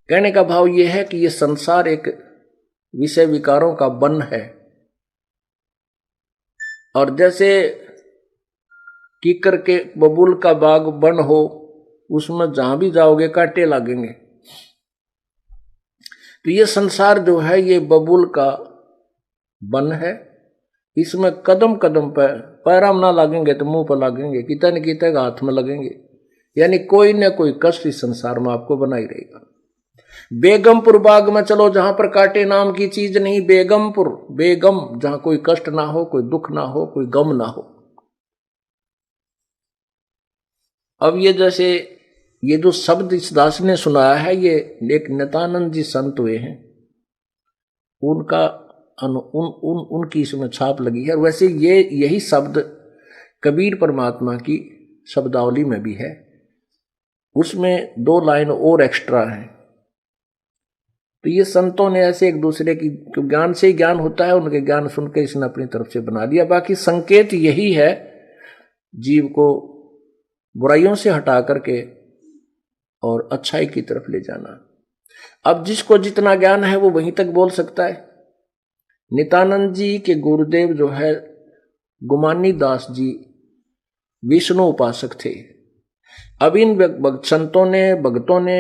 कहने का भाव यह है कि यह संसार एक विषय विकारों का वन है, और जैसे कीकर के बबूल का बाग वन हो, उसमें जहां भी जाओगे कांटे लगेंगे। तो ये संसार जो है ये बबूल का वन है, इसमें कदम कदम पर पैराम ना लगेंगे तो मुंह पर लगेंगे, कितने न कितने हाथ में लगेंगे, यानी कोई न कोई कष्ट इस संसार में आपको बना ही रहेगा। बेगमपुर बाग में चलो जहां पर कांटे नाम की चीज नहीं, बेगमपुर, बेगम, जहां कोई कष्ट ना हो, कोई दुख ना हो, कोई गम ना हो। अब ये जैसे ये जो शब्द इस दास ने सुनाया है, ये एक नित्यानंद जी संत हुए हैं, उनका उनकी इसमें छाप लगी है। और वैसे ये यही शब्द कबीर परमात्मा की शब्दावली में भी है, उसमें 2 लाइन और एक्स्ट्रा है। तो ये संतों ने ऐसे एक दूसरे की ज्ञान से ही ज्ञान होता है, उनके ज्ञान सुन के इसने अपनी तरफ से बना दिया। बाकी संकेत यही है, जीव को बुराइयों से हटा करके और अच्छाई की तरफ ले जाना। अब जिसको जितना ज्ञान है वो वहीं तक बोल सकता है। नित्यानंद जी के गुरुदेव जो है गुमानी दास जी विष्णु उपासक थे। अब इन संतों ने, भक्तों ने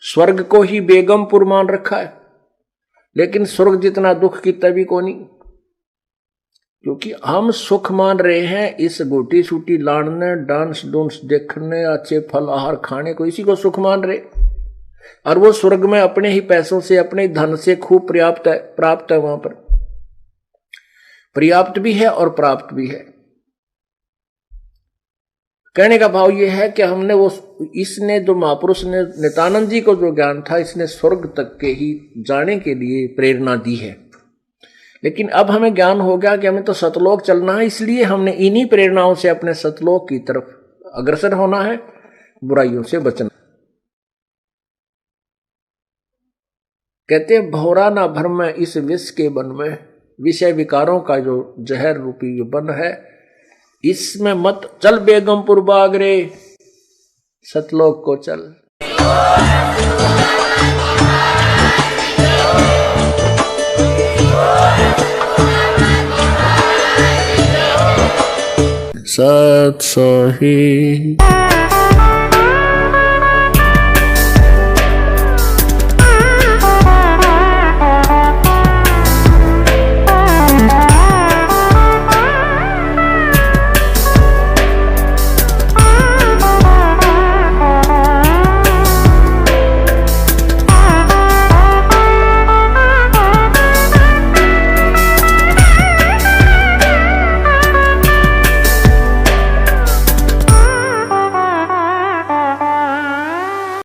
स्वर्ग को ही बेगमपुर मान रखा है, लेकिन स्वर्ग जितना दुख की तभी को नहीं, क्योंकि हम सुख मान रहे हैं इस गोटी सूटी लाड़ने, डांस डूंस देखने, अच्छे फल आहार खाने को, इसी को सुख मान रहे। और वो स्वर्ग में अपने ही पैसों से, अपने धन से खूब प्राप्त है, वहां पर पर्याप्त भी है और प्राप्त भी है। कहने का भाव यह है कि हमने इसने जो महापुरुष ने नित्यानंद जी को जो ज्ञान था, इसने स्वर्ग तक के ही जाने के लिए प्रेरणा दी है। लेकिन अब हमें ज्ञान हो गया कि हमें तो सतलोक चलना है, इसलिए हमने इन्हीं प्रेरणाओं से अपने सतलोक की तरफ अग्रसर होना है, बुराइयों से बचना। कहते हैं भौरा ना भर में इस विष के वन में, विषय विकारों का जो जहर रूपी जो वन है, इसमें मत चल बेगमपुर बाग रे, सतलोक को चल। सत सोही।